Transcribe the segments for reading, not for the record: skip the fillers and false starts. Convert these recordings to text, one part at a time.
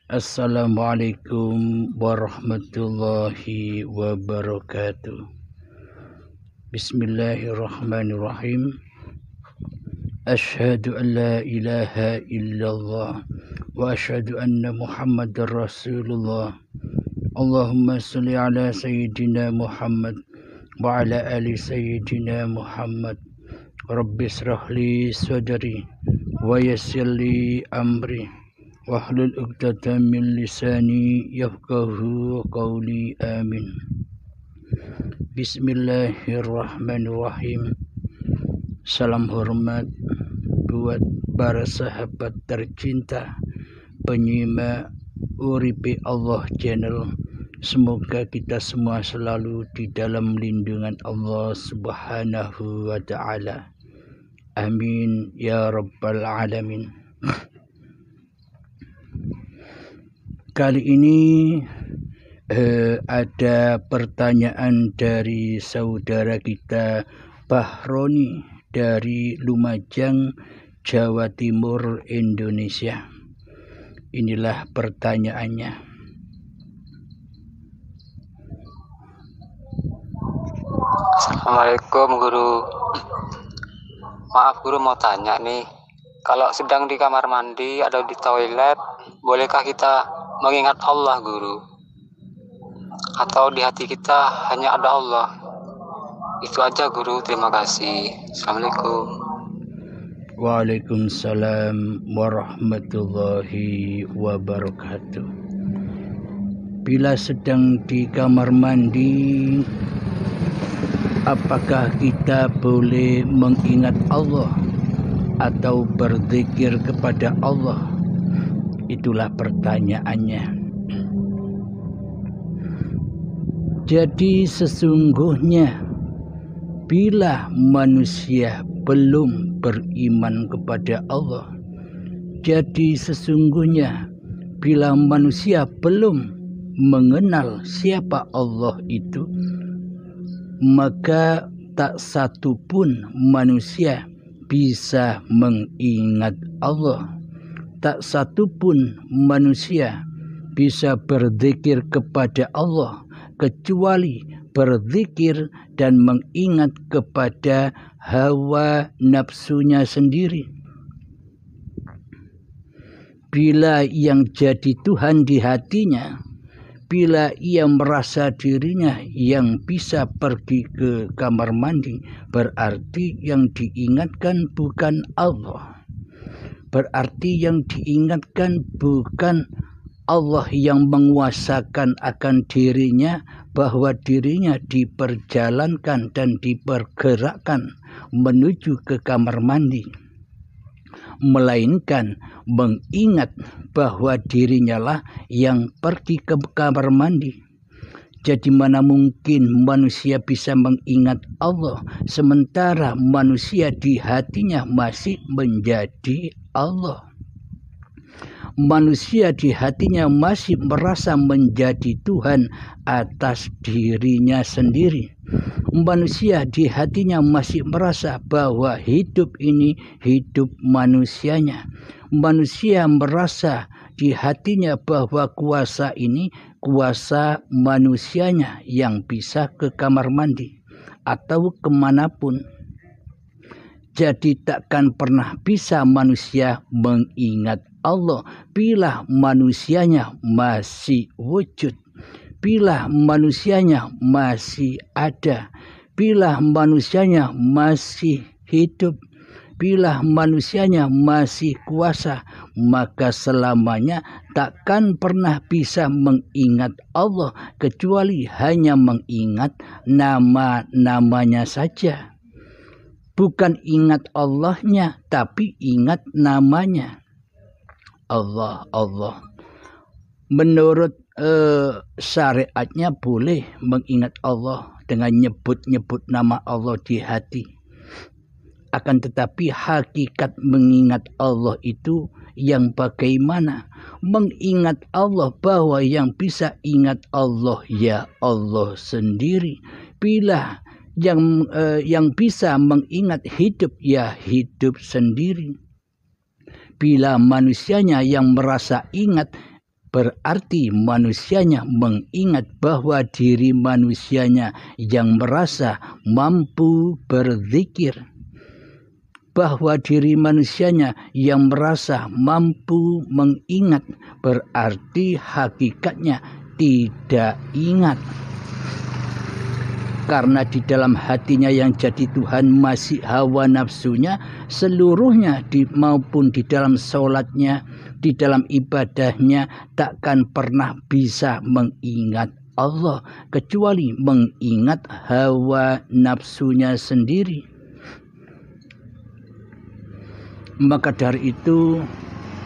Assalamualaikum warahmatullahi wabarakatuh. Bismillahirrahmanirrahim. Asyhadu an la ilaha illallah wa asyhadu anna Muhammadar Rasulullah. Allahumma shalli ala sayyidina Muhammad wa ala ali sayyidina Muhammad. Rabbi shrah li sadri wa yassir li amri wahlul 'uqdatam min lisani yafqahu qawli. Amin. Bismillahirrahmanirrahim. Salam hormat buat para sahabat tercinta penyimak Uripi Allah Channel. Semoga kita semua selalu di dalam lindungan Allah Subhanahu wa ta'ala. Amin ya rabbal alamin. Kali ini ada pertanyaan dari saudara kita Bahroni dari Lumajang, Jawa Timur, Indonesia. Inilah pertanyaannya. Assalamualaikum Guru. Maaf Guru, mau tanya nih, kalau sedang di kamar mandi atau di toilet, bolehkah kita mengingat Allah Guru? Atau di hati kita hanya ada Allah? Itu aja Guru, terima kasih. Assalamualaikum. Waalaikumsalam warahmatullahi wabarakatuh. Bila sedang di kamar mandi, apakah kita boleh mengingat Allah atau berzikir kepada Allah? Itulah pertanyaannya. Jadi sesungguhnya bila manusia belum beriman kepada Allah, jadi sesungguhnya bila manusia belum mengenal siapa Allah itu, maka tak satu pun manusia bisa mengingat Allah. Tak satu pun manusia bisa berzikir kepada Allah kecuali berzikir dan mengingat kepada hawa nafsunya sendiri. Bila yang jadi Tuhan di hatinya, bila ia merasa dirinya yang bisa pergi ke kamar mandi, berarti yang diingatkan bukan Allah. Berarti yang diingatkan bukan Allah yang menguasakan akan dirinya, bahwa dirinya diperjalankan dan dipergerakkan menuju ke kamar mandi, melainkan mengingat bahwa dirinya lah yang pergi ke kamar mandi. Jadi mana mungkin manusia bisa mengingat Allah sementara manusia di hatinya masih menjadi Allah. Manusia di hatinya masih merasa menjadi Tuhan atas dirinya sendiri. Manusia di hatinya masih merasa bahwa hidup ini hidup manusianya. Manusia merasa di hatinya bahwa kuasa ini kuasa manusianya yang bisa ke kamar mandi atau kemanapun. Jadi takkan pernah bisa manusia mengingat Allah bila manusianya masih wujud, bila manusianya masih ada, bila manusianya masih hidup, bila manusianya masih kuasa, maka selamanya takkan pernah bisa mengingat Allah kecuali hanya mengingat nama-namanya saja. Bukan ingat Allahnya, tapi ingat namanya. Allah, Allah. Menurut syariatnya boleh mengingat Allah dengan nyebut-nyebut nama Allah di hati. Akan tetapi hakikat mengingat Allah itu yang bagaimana? Mengingat Allah bahwa yang bisa ingat Allah ya Allah sendiri. Bila yang bisa mengingat hidup ya hidup sendiri. Bila manusianya yang merasa ingat berarti manusianya mengingat bahwa diri manusianya yang merasa mampu berzikir, bahwa diri manusianya yang merasa mampu mengingat, berarti hakikatnya tidak ingat. Karena di dalam hatinya yang jadi Tuhan masih hawa nafsunya seluruhnya, maupun di dalam sholatnya, di dalam ibadahnya, takkan pernah bisa mengingat Allah kecuali mengingat hawa nafsunya sendiri. Maka dari itu,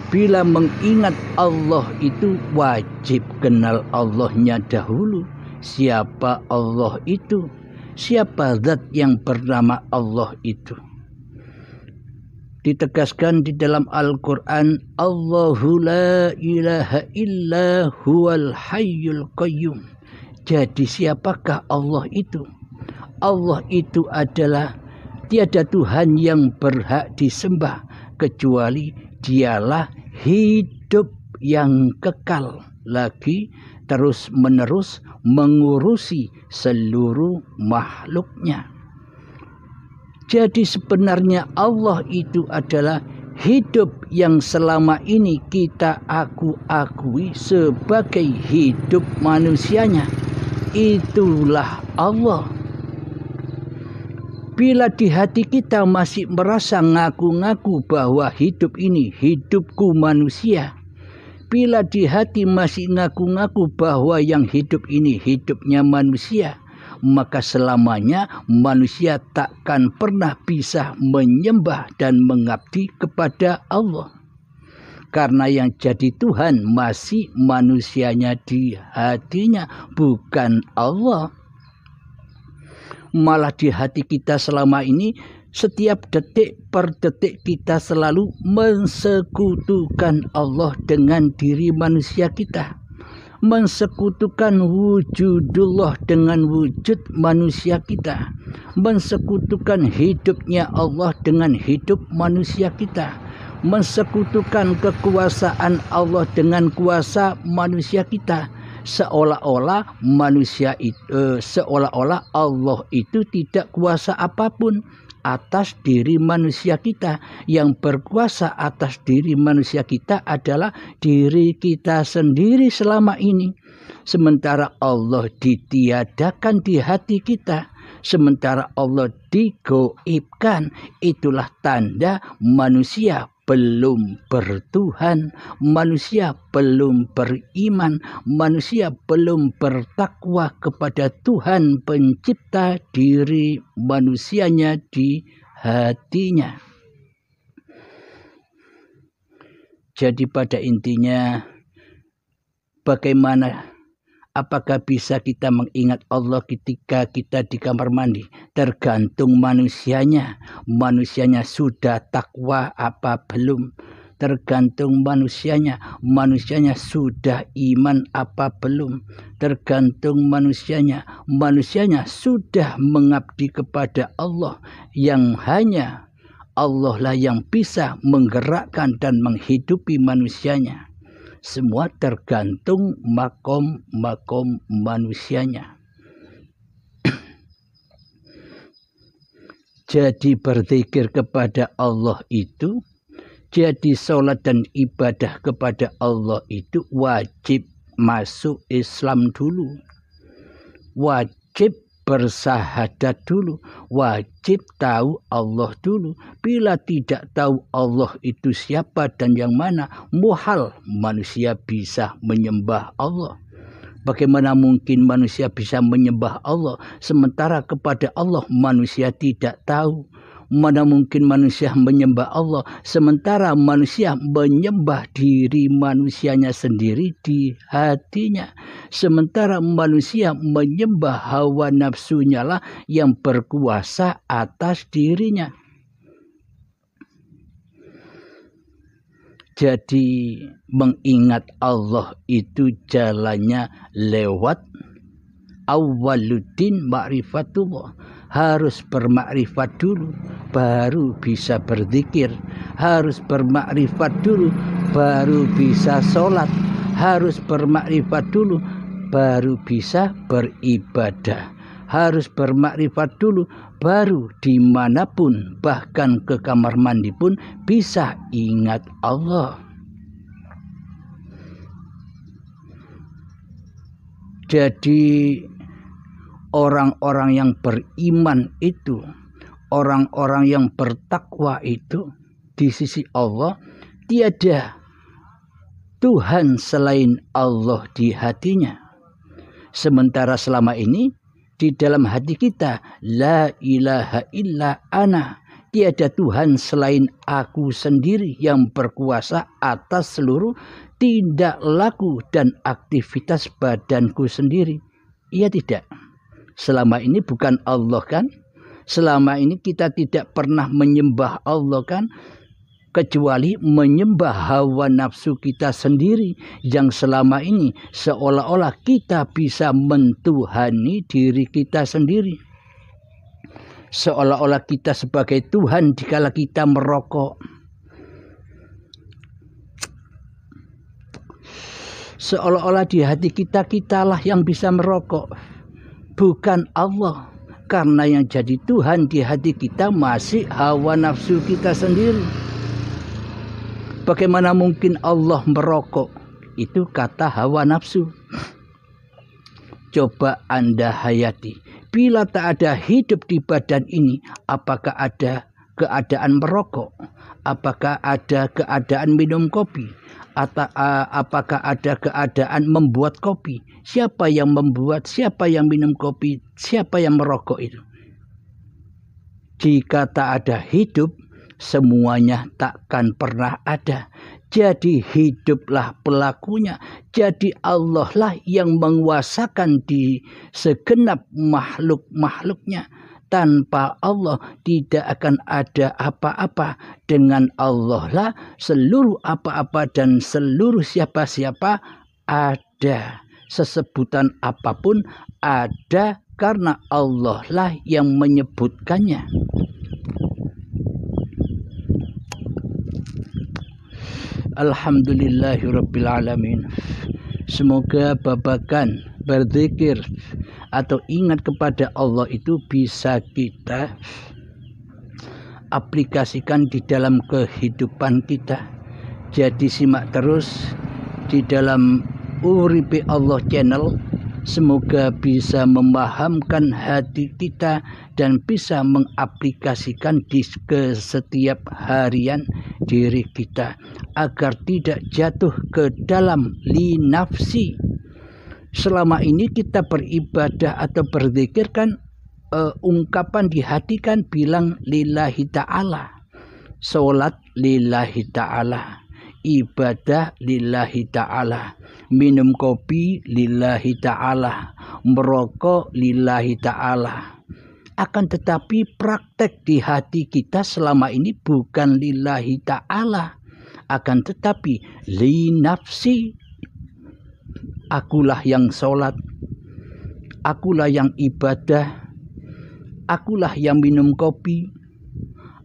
bila mengingat Allah itu wajib kenal Allahnya dahulu. Siapa Allah itu? Siapa zat yang bernama Allah itu? Ditegaskan di dalam Al-Quran, Allahu la ilaha illa huwal hayyul qayyum. Jadi siapakah Allah itu? Allah itu adalah tiada Tuhan yang berhak disembah kecuali dialah hidup yang kekal lagi terus menerus mengurusi seluruh makhluknya. Jadi sebenarnya Allah itu adalah hidup yang selama ini kita akui sebagai hidup manusianya. Itulah Allah. Bila di hati kita masih merasa ngaku-ngaku bahwa hidup ini hidupku manusia, bila di hati masih ngaku-ngaku bahwa yang hidup ini hidupnya manusia, maka selamanya manusia takkan pernah bisa menyembah dan mengabdi kepada Allah. Karena yang jadi Tuhan masih manusianya di hatinya, bukan Allah. Malah di hati kita selama ini, setiap detik per detik kita selalu mensekutukan Allah dengan diri manusia kita. Mensekutukan wujudullah dengan wujud manusia kita. Mensekutukan hidupnya Allah dengan hidup manusia kita. Mensekutukan kekuasaan Allah dengan kuasa manusia kita. Seolah-olah Allah itu tidak kuasa apapun atas diri manusia kita. Yang berkuasa atas diri manusia kita adalah diri kita sendiri selama ini. Sementara Allah ditiadakan di hati kita, sementara Allah digoibkan, itulah tanda manusia belum bertuhan, manusia belum beriman, manusia belum bertakwa kepada Tuhan pencipta diri manusianya di hatinya. Jadi pada intinya, bagaimana, apakah bisa kita mengingat Allah ketika kita di kamar mandi? Tergantung manusianya. Manusianya sudah takwa apa belum? Tergantung manusianya. Manusianya sudah iman apa belum? Tergantung manusianya. Manusianya sudah mengabdi kepada Allah, yang hanya Allah lah yang bisa menggerakkan dan menghidupi manusianya. Semua tergantung makom manusianya. Jadi berzikir kepada Allah itu, jadi sholat dan ibadah kepada Allah itu wajib masuk Islam dulu. Wajib bersahadat dulu, wajib tahu Allah dulu. Bila tidak tahu Allah itu siapa dan yang mana, muhal manusia bisa menyembah Allah. Bagaimana mungkin manusia bisa menyembah Allah sementara kepada Allah manusia tidak tahu? Mana mungkin manusia menyembah Allah sementara manusia menyembah diri manusianya sendiri di hatinya. Sementara manusia menyembah hawa nafsunya lah yang berkuasa atas dirinya. Jadi mengingat Allah itu jalannya lewat awwaluddin ma'rifatullah. Harus bermakrifat dulu baru bisa berzikir. Harus bermakrifat dulu baru bisa sholat. Harus bermakrifat dulu baru bisa beribadah. Harus bermakrifat dulu baru dimanapun, bahkan ke kamar mandi pun bisa ingat Allah. Jadi orang-orang yang beriman itu, orang-orang yang bertakwa itu, di sisi Allah tiada Tuhan selain Allah di hatinya. Sementara selama ini di dalam hati kita, la ilaha illa ana, tiada Tuhan selain aku sendiri yang berkuasa atas seluruh tindak laku dan aktivitas badanku sendiri. Iya tidak? Selama ini bukan Allah kan? Selama ini kita tidak pernah menyembah Allah kan? Kecuali menyembah hawa nafsu kita sendiri yang selama ini seolah-olah kita bisa mentuhani diri kita sendiri. Seolah-olah kita sebagai Tuhan dikala kita merokok. Seolah-olah di hati kita, kitalah yang bisa merokok, bukan Allah. Karena yang jadi Tuhan di hati kita masih hawa nafsu kita sendiri. Bagaimana mungkin Allah merokok? Itu kata hawa nafsu. Coba Anda hayati. Bila tak ada hidup di badan ini, apakah ada keadaan merokok? Apakah ada keadaan minum kopi? Atau apakah ada keadaan membuat kopi? Siapa yang membuat, siapa yang minum kopi, siapa yang merokok itu? Jika tak ada hidup, semuanya takkan pernah ada. Jadi hiduplah pelakunya. Jadi Allah lah yang menguasakan di segenap makhluk-makhluknya. Tanpa Allah tidak akan ada apa-apa. Dengan Allah lah seluruh apa-apa dan seluruh siapa-siapa ada. Sesebutan apapun ada karena Allah lah yang menyebutkannya. Alhamdulillahirabbil alamin. Semoga babakan berzikir atau ingat kepada Allah itu bisa kita aplikasikan di dalam kehidupan kita. Jadi simak terus di dalam Uripi Allah channel. Semoga bisa memahamkan hati kita dan bisa mengaplikasikan ke setiap harian diri kita agar tidak jatuh ke dalam linafsi. Selama ini kita beribadah atau berzikir kan ungkapan di hati kan bilang lillahi ta'ala. Salat lillahi ta'ala. Ibadah lillahi ta'ala. Minum kopi lillahi ta'ala. Merokok lillahi ta'ala. Akan tetapi praktek di hati kita selama ini bukan lillahi ta'ala. Akan tetapi li nafsi. Akulah yang sholat. Akulah yang ibadah. Akulah yang minum kopi.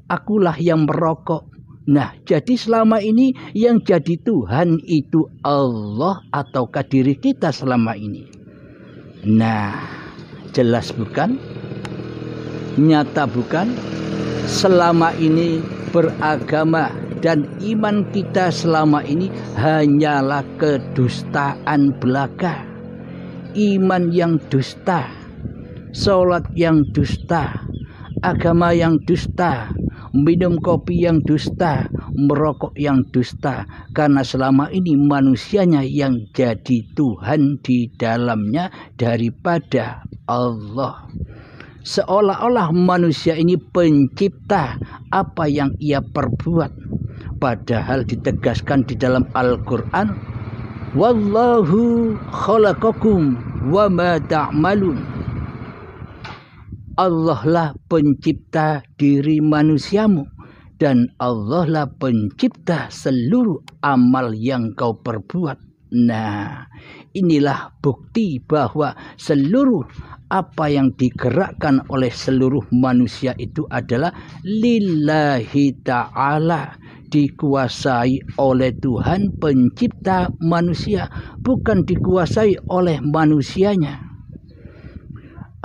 Akulah yang merokok. Nah, jadi selama ini yang jadi Tuhan itu Allah ataukah diri kita selama ini? Nah, jelas bukan? Nyata bukan? Selama ini beragama dan iman kita selama ini hanyalah kedustaan belaka. Iman yang dusta, sholat yang dusta, agama yang dusta, minum kopi yang dusta, merokok yang dusta. Karena selama ini manusianya yang jadi Tuhan di dalamnya daripada Allah. Seolah-olah manusia ini pencipta apa yang ia perbuat. Padahal ditegaskan di dalam Al-Quran, wallahu khalaqakum wa ma ta'malun. Allah lah pencipta diri manusiamu dan Allah lah pencipta seluruh amal yang kau perbuat. Nah, inilah bukti bahwa seluruh apa yang digerakkan oleh seluruh manusia itu adalah lillahi ta'ala. dikuasai oleh Tuhan pencipta manusia, bukan dikuasai oleh manusianya.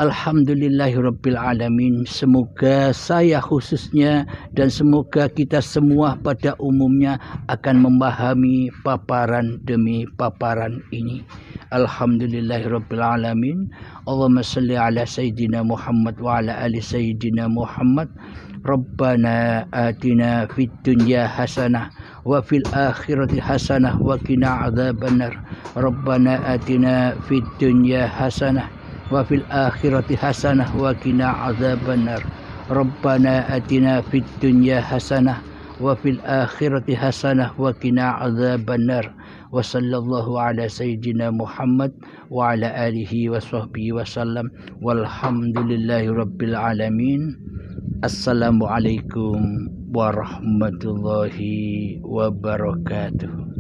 Alhamdulillahirabbil alamin. Semoga saya khususnya dan semoga kita semua pada umumnya akan memahami paparan demi paparan ini. Alhamdulillahirabbil alamin. Allahumma shalli ala sayyidina Muhammad wa ala ali sayyidina Muhammad. Rabbana atina fid dunya hasanah wa fil akhirati hasanah wa qina adzabannar. Rabbana atina fid dunya hasanah wa fil akhirati hasanah wa qina adzabannar. Rabbana atina fid dunya hasanah wa fil akhirati hasanah wa qina adzabannar. Wa sallallahu ala sayyidina Muhammad wa ala alihi wa sahbihi wasallam. Walhamdulillahi rabbil alamin. Assalamualaikum warahmatullahi wabarakatuh.